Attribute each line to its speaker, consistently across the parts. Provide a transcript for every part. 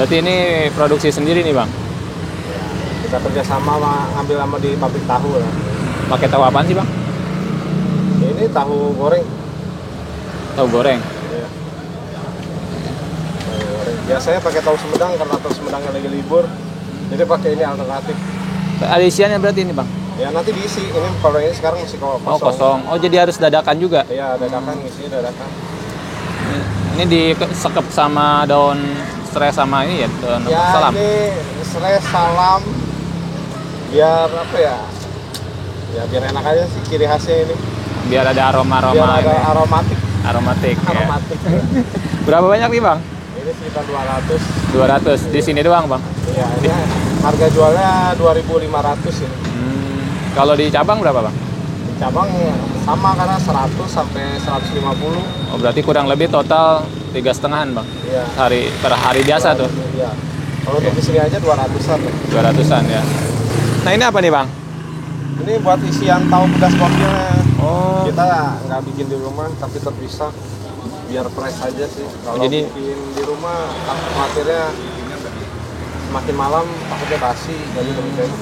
Speaker 1: Berarti ini produksi sendiri nih bang?
Speaker 2: Kita kerjasama ngambil sama di pabrik tahu lah.
Speaker 1: Pakai tahu apaan sih bang?
Speaker 2: Ini tahu goreng.
Speaker 1: Tahu goreng.
Speaker 2: Ya. Tahu goreng. Biasanya pakai tahu Sumedang karena tahu Sumedangnya lagi libur. Jadi pakai ini alternatif.
Speaker 1: Ada isiannya berarti ini bang?
Speaker 2: Ya nanti diisi. Ini kalau ini sekarang masih kosong.
Speaker 1: Oh kosong. Oh jadi harus dadakan juga?
Speaker 2: Iya dadakan, isinya dadakan.
Speaker 1: Ini disekep sama daun serai sama ini ya, daun
Speaker 2: Ya
Speaker 1: salam.
Speaker 2: ini serai salam. Biar apa ya? Ya biar enak aja sih ciri khasnya ini.
Speaker 1: Biar ada aroma-aroma.
Speaker 2: Biar ada
Speaker 1: ini.
Speaker 2: aromatik.
Speaker 1: Aromatik.
Speaker 2: Aromatik.
Speaker 1: Ya. Berapa banyak nih bang?
Speaker 2: Ini sekitar 200.
Speaker 1: 200 di sini doang bang?
Speaker 2: Iya, ini harga jualnya 2.500 ini.
Speaker 1: Kalau di cabang berapa bang?
Speaker 2: Di cabang sama karena 100 sampai 150.
Speaker 1: Oh berarti kurang lebih total 3,5-an bang?
Speaker 2: Iya.
Speaker 1: Per hari biasa tuh?
Speaker 2: Iya. Kalau untuk di sini aja 200-an.
Speaker 1: 200-an ya. Nah ini apa nih bang?
Speaker 2: Ini buat isian tahu pedas gokilnya.
Speaker 1: Oh.
Speaker 2: Kita nggak bikin di rumah tapi terpisah biar fresh aja sih. Kalau
Speaker 1: Jadi-
Speaker 2: bikin di rumah khawatirnya semakin malam takutnya basi, jadi lebih baik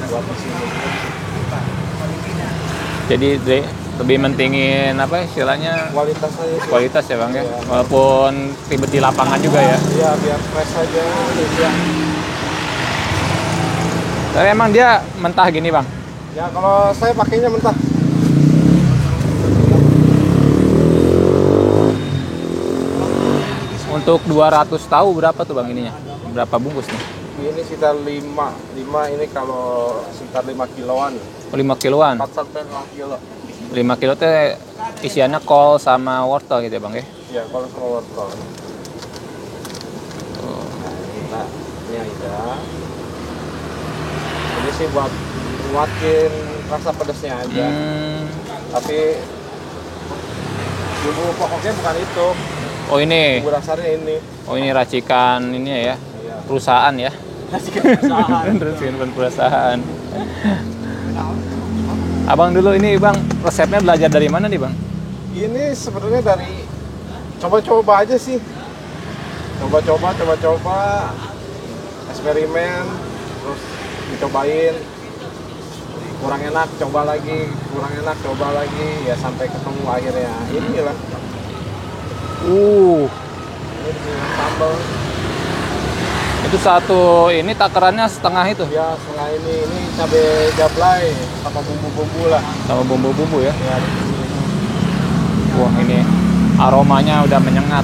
Speaker 2: buat di sini.
Speaker 1: Jadi lebih mentingin apa istilahnya
Speaker 2: Kualitas aja sih.
Speaker 1: kualitas ya bang ya?
Speaker 2: Iya.
Speaker 1: Walaupun ribet di lapangan juga ya.
Speaker 2: Iya, biar fresh aja. Iya.
Speaker 1: Tapi emang dia mentah gini bang?
Speaker 2: Ya kalau saya pakainya mentah.
Speaker 1: Untuk 200 tahu berapa tuh bang ininya? Berapa bungkus nih?
Speaker 2: Ini sekitar 5 ini kalau sekitar 5 kiloan.
Speaker 1: Oh, 5 kiloan.
Speaker 2: 4 sampai 5 kilo.
Speaker 1: 5 kilo teh isiannya kol sama wortel gitu ya bang ya?
Speaker 2: Ya kalau sama wortel. Nah, ini aja. Ini sih buat nguatin rasa pedasnya aja. Tapi bumbu pokoknya bukan itu.
Speaker 1: Oh ini,
Speaker 2: Bumbu dasarnya ini.
Speaker 1: oh ini racikan ini ya,
Speaker 2: Iya.
Speaker 1: perusahaan ya?
Speaker 2: Racikan perusahaan.
Speaker 1: Racikan perusahaan. Abang dulu ini bang, resepnya belajar dari mana nih bang?
Speaker 2: Ini sebenarnya dari coba-coba aja sih. Coba-coba, eksperimen, terus dicobain. Kurang enak, coba lagi, kurang enak, coba lagi, ya sampai ketemu akhirnya. Inilah. Ini dengan sambal.
Speaker 1: Itu satu ini takarannya setengah itu,
Speaker 2: Ya setengah ini cabai jablay sama bumbu-bumbu lah.
Speaker 1: sama bumbu-bumbu ya.
Speaker 2: Ya, di sini.
Speaker 1: Wah ini aromanya udah menyengat,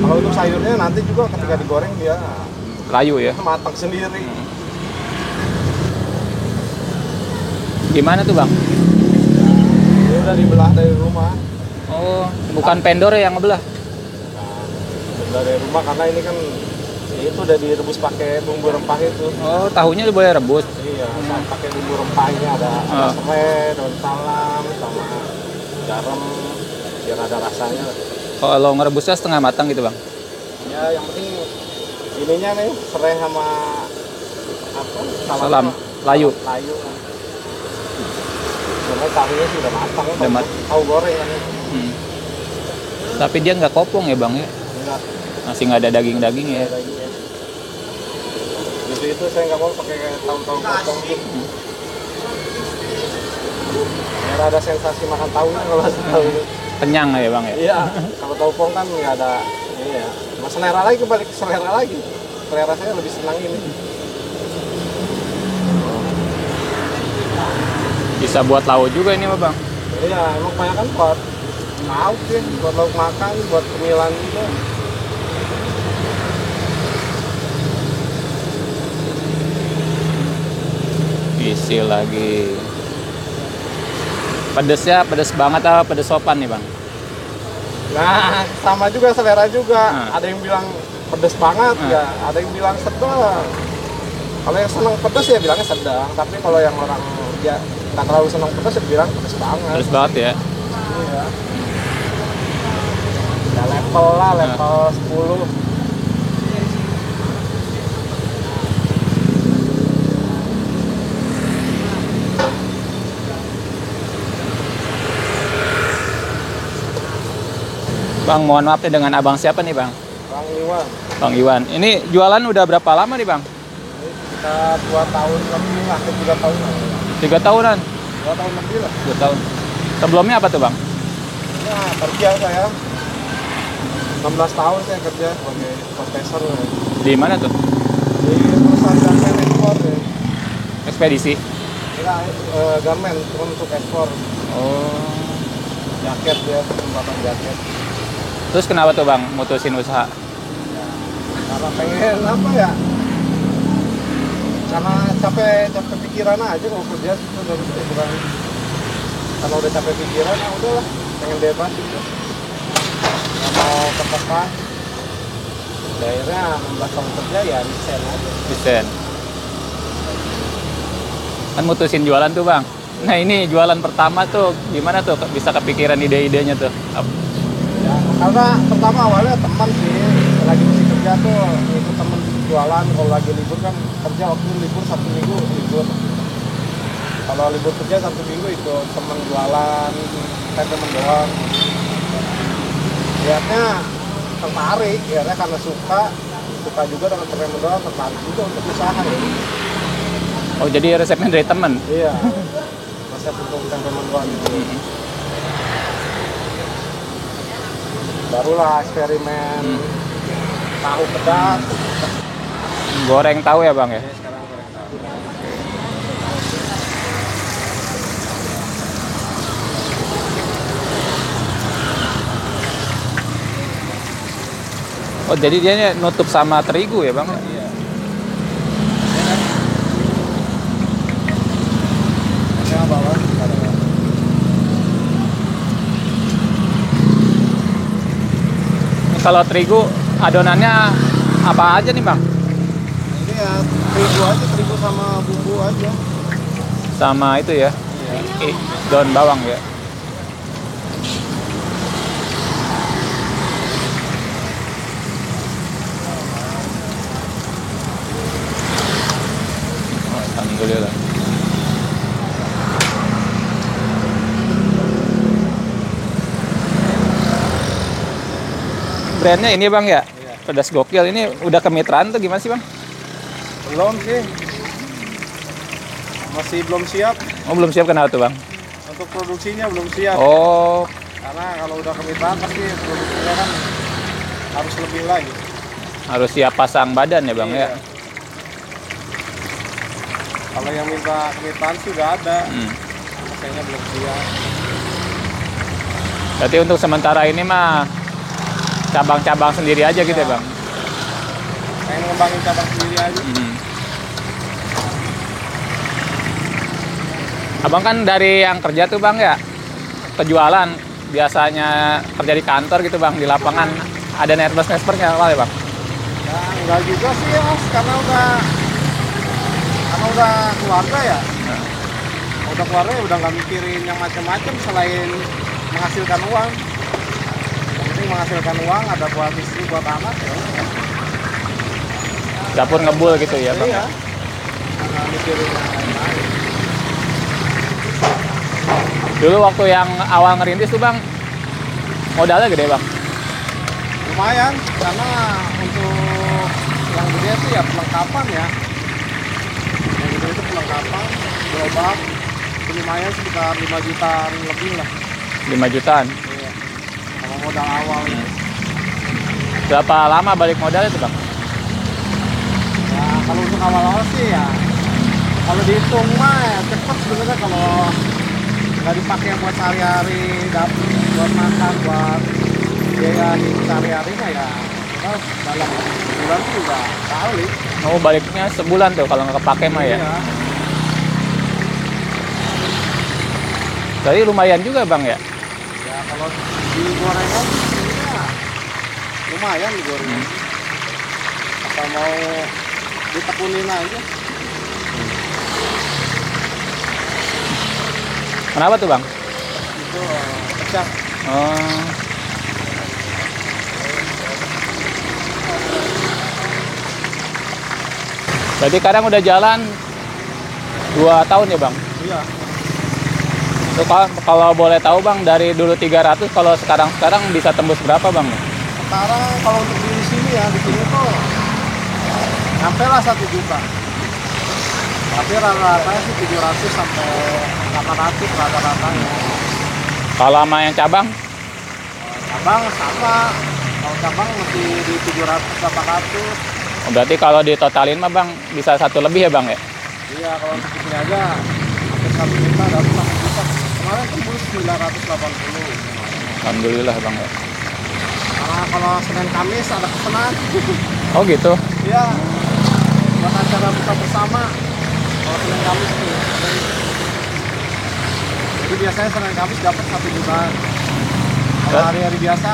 Speaker 2: Kalau untuk sayurnya nanti juga ketika digoreng dia
Speaker 1: layu ya.
Speaker 2: matang sendiri.
Speaker 1: Gimana tuh bang?
Speaker 2: Ini udah dibelah dari rumah.
Speaker 1: Oh, bukan vendor ya yang ngebelah?
Speaker 2: Dibelah dari rumah karena ini kan itu udah direbus pakai bumbu rempah itu.
Speaker 1: Oh, tahunya boleh rebus.
Speaker 2: Iya, pakai bumbu rempahnya ada serai, daun salam, sama garam biar ada rasanya.
Speaker 1: Kalau ngerebusnya setengah matang gitu bang?
Speaker 2: Ya yang penting ininya nih serai sama apa?
Speaker 1: Salam, layu.
Speaker 2: Layu. Karena tahunya sudah matang,
Speaker 1: Udah
Speaker 2: tahu goreng kan.
Speaker 1: Tapi dia nggak kopong ya bang ya?
Speaker 2: Enggak
Speaker 1: Masih nggak ada daging-daging ya?
Speaker 2: ada dagingnya. Itu saya nggak mau pakai kayak tahu-tahu potong gitu. Biar ada sensasi makan tahunya kalau tahu.
Speaker 1: Kenyang ya bang ya?
Speaker 2: Iya, kalau tahu pong kan nggak ada ini ya. Mas selera lagi kembali ke selera lagi. Selera saya lebih senang ini.
Speaker 1: Bisa buat lauk juga ini mah bang?
Speaker 2: Iya, emang kebanyakan buat lauk ya, buat lauk makan, buat cemilan juga.
Speaker 1: Isi lagi. Pedesnya pedes banget apa pedes sopan nih bang?
Speaker 2: Nah, sama juga selera juga.
Speaker 1: Hmm.
Speaker 2: Ada yang bilang pedes banget ya, ada yang bilang sedang. Kalau yang senang pedes ya bilangnya sedang, tapi kalau yang orang ya nggak terlalu senang pedes ya bilang pedes banget.
Speaker 1: Pedes banget ya?
Speaker 2: Iya. Ya level lah, level 10.
Speaker 1: Bang, mohon maaf nih dengan abang siapa nih bang?
Speaker 2: Bang Bang Iwan.
Speaker 1: Bang Iwan. Ini jualan udah berapa lama nih Bang?
Speaker 2: Ini kita 2 tahun lebih lah, 3 tahun lah.
Speaker 1: 3 tahunan?
Speaker 2: 2 tahun lebih lah.
Speaker 1: 2 tahun. Sebelumnya apa tuh Bang?
Speaker 2: Ya, kerja saya. 16 tahun saya kerja sebagai profesor
Speaker 1: Di mana tuh?
Speaker 2: di perusahaan garmen ekspor ya.
Speaker 1: Ekspedisi?
Speaker 2: Kita garmen untuk ekspor
Speaker 1: Oh.
Speaker 2: jaket ya, pembuatan jaket.
Speaker 1: Terus kenapa tuh Bang mutusin usaha?
Speaker 2: Karena pengen apa ya? Karena capek pikiran aja kalau kerja itu bukan kalau udah capek pikiran ya udahlah pengen bebas gitu. Nggak mau tertekan. Akhirnya 16 tahun kerja ya desain aja.
Speaker 1: Desain. Kan mutusin jualan tuh Bang. Nah ini jualan pertama tuh gimana tuh bisa kepikiran ide-idenya tuh?
Speaker 2: Ya, karena pertama awalnya teman sih lagi masih kerja tuh itu temen jualan kalau lagi libur kan kerja waktu libur Sabtu Minggu libur kalau libur kerja Sabtu Minggu itu temen jualan kan temen doang lihatnya tertarik ya karena suka juga dengan temen doang tertarik juga untuk usaha ya.
Speaker 1: Oh jadi resepnya dari temen?
Speaker 2: Iya resep untuk temen doang gitu. Barulah eksperimen tahu pedas.
Speaker 1: Goreng tahu ya Bang ya?
Speaker 2: Sekarang goreng tahu.
Speaker 1: Oh jadi dia nutup sama terigu ya Bang?
Speaker 2: Iya. Ini bawah.
Speaker 1: Kalau terigu adonannya apa aja nih Bang?
Speaker 2: Ini ya terigu sama bumbu aja.
Speaker 1: Sama itu ya?
Speaker 2: Iya.
Speaker 1: Daun bawang ya? Oh, alhamdulillah. Brandnya ini Bang ya?
Speaker 2: Iya.
Speaker 1: Pedas gokil. Ini udah kemitraan tuh gimana sih Bang?
Speaker 2: Belum sih. Masih belum siap.
Speaker 1: Oh belum siap kenapa tuh Bang?
Speaker 2: Untuk produksinya belum siap.
Speaker 1: Oh
Speaker 2: Karena kalau udah kemitraan pasti produksinya kan harus lebih lagi.
Speaker 1: harus siap pasang badan ya Bang
Speaker 2: Iya.
Speaker 1: ya?
Speaker 2: Kalau yang minta kemitraan sih udah ada.
Speaker 1: Hmm.
Speaker 2: Kayaknya belum siap.
Speaker 1: Berarti untuk sementara ini mah cabang-cabang sendiri aja gitu ya Bang?
Speaker 2: Pengen ngembangin cabang sendiri aja.
Speaker 1: Hmm. Abang kan dari yang kerja tuh Bang ya, kejualan biasanya kerja di kantor gitu Bang, di lapangan ada nervous-nervousnya apa ya Bang?
Speaker 2: Ya enggak juga sih ya, karena udah keluarga ya.
Speaker 1: Nah.
Speaker 2: Udah keluarga ya udah nggak mikirin yang macam-macam selain menghasilkan uang. Yang penting menghasilkan uang, ada buat istri, buat anak ya.
Speaker 1: Dapur ngebul gitu ya Bang?
Speaker 2: Iya. Nggak mikirin yang lain-lain.
Speaker 1: Dulu waktu yang awal ngerintis tuh Bang, modalnya gede Bang?
Speaker 2: Lumayan, karena untuk yang gede sih ya perlengkapan ya. Yang gede itu perlengkapan, gerobak, itu lumayan sekitar 5 jutaan lebih lah.
Speaker 1: 5 jutaan.
Speaker 2: Iya. Kalau modal awalnya.
Speaker 1: Berapa lama balik modalnya tuh Bang?
Speaker 2: Ya kalau untuk awal-awal sih ya, kalau dihitung mah ya cepet sebenarnya kalau nggak dipakai buat sehari-hari, dapur, buat makan, buat biaya hidup sehari-hari mah ya kita dalam bulan tuh udah kali.
Speaker 1: Oh baliknya sebulan tuh kalau nggak kepake mah ya?
Speaker 2: Iya.
Speaker 1: Jadi lumayan juga Bang ya?
Speaker 2: Ya kalau di gorengan ya lumayan di gorengan. Apa mau ditekunin aja.
Speaker 1: Kenapa tuh Bang?
Speaker 2: Itu pecah.
Speaker 1: Oh. Berarti kadang udah jalan 2 tahun ya Bang?
Speaker 2: Iya.
Speaker 1: Itu kalau boleh tahu Bang, dari dulu 300 kalau sekarang bisa tembus berapa Bang?
Speaker 2: Sekarang kalau untuk di sini ya di sini tuh sampai lah 1 juta. Tapi rata-ratanya sih 700 sampai 800 rata-ratanya.
Speaker 1: Kalau sama yang cabang?
Speaker 2: Cabang sama. Kalau cabang masih di 700 800.
Speaker 1: Oh, berarti kalau ditotalin mah bang bisa 1 lebih ya bang ya?
Speaker 2: Iya, kalau untuk di sini aja hampir 1 juta, dapat 1 juta. Kemarin tembus 980.
Speaker 1: Alhamdulillah bang ya.
Speaker 2: Karena kalau Senin Kamis ada pesanan.
Speaker 1: Oh gitu?
Speaker 2: Iya, buat acara buka bersama. Kalau Senin Kamis tuh. Jadi biasanya Senin Kamis dapat 1 juta. Kalau hari-hari biasa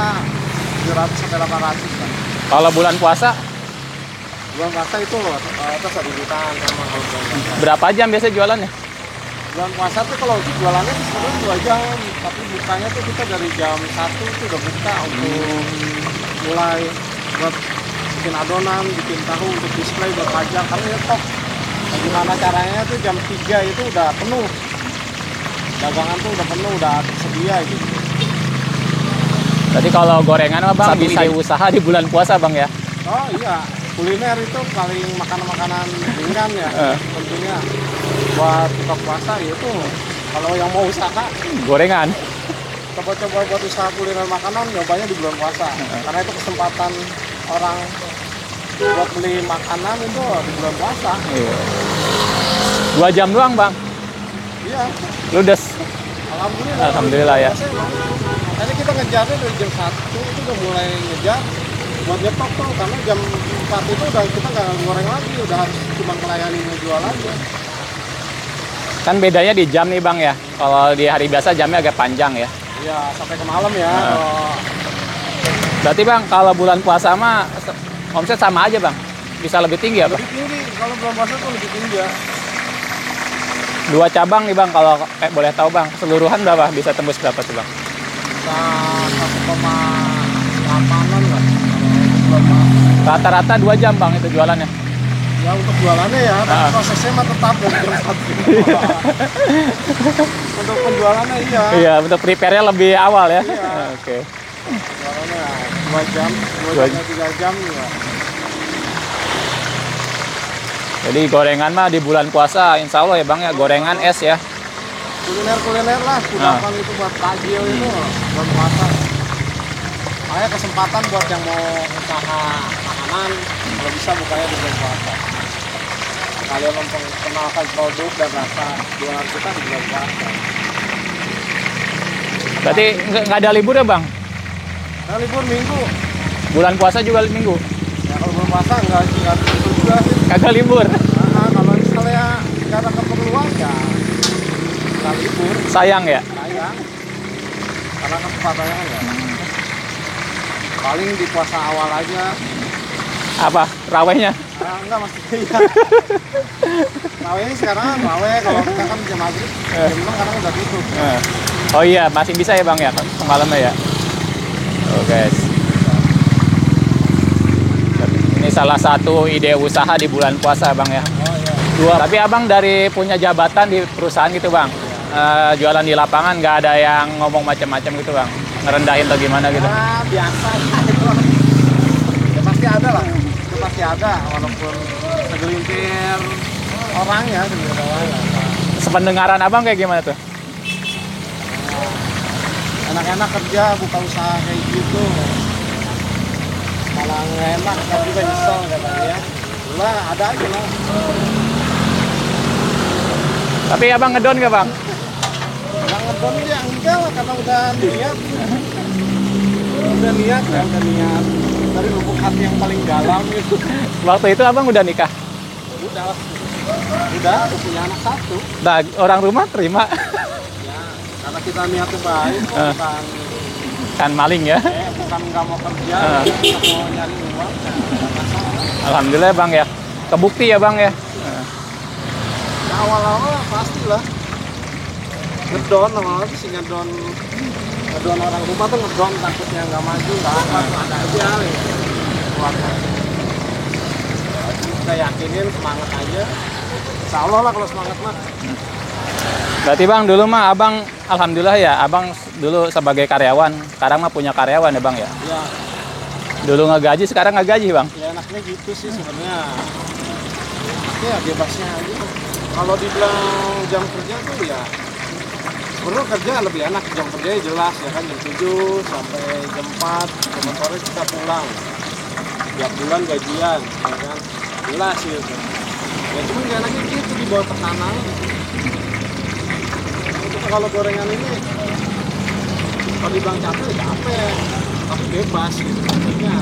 Speaker 2: 700 sampai 800 kan.
Speaker 1: Kalau bulan puasa
Speaker 2: Bulan puasa itu atas 1 jutaan sama kalau bulan puasa.
Speaker 1: berapa jam biasa jualannya?
Speaker 2: Bulan puasa tuh kalau untuk jualannya sih sebenarnya 2 jam, tapi bukanya tuh kita dari jam 1 tuh udah buka untuk mulai buat bikin adonan, bikin tahu untuk display buat pajak karena nyetok. Nah, gimana caranya tuh jam 3 itu udah penuh. Dagangan tuh udah penuh, udah tersedia gitu.
Speaker 1: Berarti kalau gorengan mah bang bisa usaha di bulan puasa bang ya?
Speaker 2: Oh iya, kuliner itu paling makanan-makanan ringan ya tentunya. Buat buka puasa itu kalau yang mau usaha
Speaker 1: Gorengan?
Speaker 2: coba-coba buat usaha kuliner makanan nyobanya di bulan puasa karena itu kesempatan orang buat beli makanan itu di bulan puasa.
Speaker 1: Iya. 2 jam doang bang?
Speaker 2: Iya,
Speaker 1: Ludes?
Speaker 2: alhamdulillah.
Speaker 1: Alhamdulillah ya.
Speaker 2: Makanya kita ngejarnya dari jam 1 itu udah mulai ngejar buat nyetok tuh karena jam 4 itu udah kita nggak goreng lagi, udah harus cuma melayani ngejual aja.
Speaker 1: Kan bedanya di jam nih bang ya. Kalau di hari biasa jamnya agak panjang ya.
Speaker 2: Iya, sampai ke malam ya.
Speaker 1: Berarti bang kalau bulan puasa mah omset sama aja bang? Bisa lebih tinggi apa?
Speaker 2: Lebih tinggi, kalau bulan puasa tuh lebih tinggi ya.
Speaker 1: 2 cabang nih bang, kalau boleh tahu bang, keseluruhan berapa? Bisa tembus berapa tuh bang?
Speaker 2: Bisa 1,8an lah kalau bulan puasa.
Speaker 1: Rata-rata 2 jam bang itu jualannya?
Speaker 2: Ya untuk jualannya ya, tapi prosesnya mah tetap dari jam 1. Untuk penjualannya iya.
Speaker 1: Iya, untuk prepare-nya lebih awal ya?
Speaker 2: Iya.
Speaker 1: Oke.
Speaker 2: Jualannya 2 jam, 2 jam, 3 jam ya.
Speaker 1: Jadi gorengan mah di bulan puasa insya Allah ya bang ya, gorengan es ya?
Speaker 2: Kuliner-kuliner lah, kudapan itu buat takjil itu bulan puasa. Makanya kesempatan buat yang mau usaha makanan, kalau bisa bukanya di bulan puasa. Kalian memperkenalkan produk dan rasa jualan kita di bulan puasa.
Speaker 1: Berarti nggak ada libur ya bang?
Speaker 2: Nah, libur minggu.
Speaker 1: Bulan puasa juga minggu?
Speaker 2: Ya kalau bulan puasa nggak libur juga sih.
Speaker 1: Kagak libur?
Speaker 2: Nah, kalau misalnya nggak ada keperluan ya nggak libur.
Speaker 1: Sayang ya?
Speaker 2: Sayang. Karena kesempatannya kan ya. Paling di puasa awal aja.
Speaker 1: Apa? Rawehnya?
Speaker 2: Enggak maksudnya iya. Rawehnya sekarang kan raweh kalau kita kan jam maghrib, jam 6 kadang udah tutup.
Speaker 1: Oh iya, masih bisa ya bang ya, malamnya ya? Oh guys. Ini salah satu ide usaha di bulan puasa bang ya?
Speaker 2: Oh iya.
Speaker 1: Tapi abang dari punya jabatan di perusahaan gitu bang? Jualan di lapangan nggak ada yang ngomong macam-macam gitu bang? Ngerendahin atau gimana gitu?
Speaker 2: Ya biasa itu. Ya pasti ada lah. Itu pasti ada walaupun segelintir orang ya segelintir orang.
Speaker 1: Sependengaran abang kayak gimana tuh?
Speaker 2: Enak-enak kerja buka usaha kayak gitu. Malah nggak enak kan juga nyesel katanya. Lah ada aja lah.
Speaker 1: Tapi abang ngedon nggak bang?
Speaker 2: Nggak ngedon ya enggak lah karena udah niat. Udah niat ya, udah niat. Dari lubuk hati yang paling dalam itu.
Speaker 1: Waktu itu abang udah nikah?
Speaker 2: Udah lah. Udah punya anak 1.
Speaker 1: Nah, orang rumah terima?
Speaker 2: Ya, karena kita niatnya baik, bukan
Speaker 1: Kan maling ya?
Speaker 2: bukan nggak mau kerja, kita mau nyari uang, ya nggak masalah.
Speaker 1: Alhamdulillah bang ya. Kebukti ya bang ya?
Speaker 2: Nah, awal-awal pastilah ngedon, awal-awal sih ngedon orang rumah tuh ngedon takutnya nggak maju, nggak apa, ada aja ya. Kita yakinin semangat aja. Insya Allah lah kalau semangat mah.
Speaker 1: Berarti bang dulu mah abang alhamdulillah ya, abang dulu sebagai karyawan, sekarang mah punya karyawan ya bang ya?
Speaker 2: Ya,
Speaker 1: Dulu nggak gaji, sekarang nggak gaji bang.
Speaker 2: Ya enaknya gitu sih sebenarnya. Ya bebasnya aja. Kalau dibilang jam kerja tuh ya sebenarnya kerja lebih enak, jam kerjanya jelas ya kan, jam 7 sampai jam 4, jam sore kita pulang. Tiap bulan gajian, ya kan, jelas gitu. Ya cuman gak enaknya gitu di bawah tekanan. Itu kalau gorengan ini, kalau dibilang capek, ya capek, tapi bebas gitu. Maksudnya